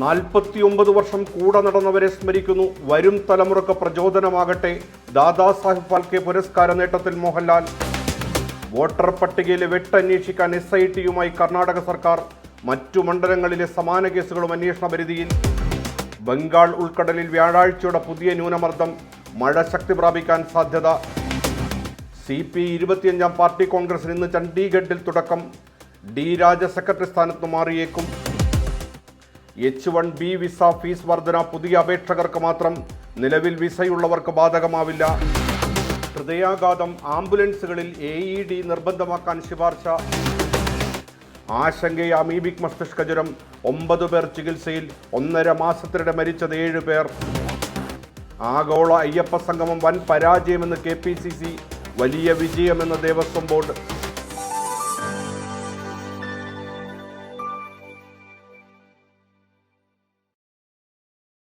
49 വർഷം കൂടെ നടന്നവരെ സ്മരിക്കുന്നു. വരും തലമുറക്ക് പ്രചോദനമാകട്ടെ. ദാദാസാഹിബ് ഫാൽക്കെ പുരസ്കാര നേട്ടത്തിൽ മോഹൻലാൽ. വോട്ടർ പട്ടികയിലെ വെട്ടന്വേഷിക്കാൻ SIT-യുമായി കർണാടക സർക്കാർ. മറ്റു മണ്ഡലങ്ങളിലെ സമാന കേസുകളും അന്വേഷണ പരിധിയിൽ. ബംഗാൾ ഉൾക്കടലിൽ വ്യാഴാഴ്ചയോടെ പുതിയ ന്യൂനമർദ്ദം. മഴ ശക്തി പ്രാപിക്കാൻ സാധ്യത. CPI 25ാം പാർട്ടി കോൺഗ്രസിന് ഇന്ന് ചണ്ഡീഗഡിൽ തുടക്കം. D രാജ സെക്രട്ടറി സ്ഥാനത്ത് മാറിയേക്കും. H1B വിസ ഫീസ് വർധന പുതിയ അപേക്ഷകർക്ക് മാത്രം. നിലവിൽ വിസയുള്ളവർക്ക് ബാധകമാവില്ല. ഹൃദയാഘാതം ആംബുലൻസുകളിൽ AED നിർബന്ധമാക്കാൻ ശുപാർശ. ആശങ്കയെ അമീബിക് മസ്തിഷ്ക ജ്വരം. 9 പേർ ചികിത്സയിൽ. 1.5 മാസത്തിനിടെ മരിച്ചത് 7 പേർ. ആഗോള അയ്യപ്പ സംഗമം വൻ പരാജയമെന്ന് KPCC. വലിയ വിജയമെന്ന് ദേവസ്വം ബോർഡ്.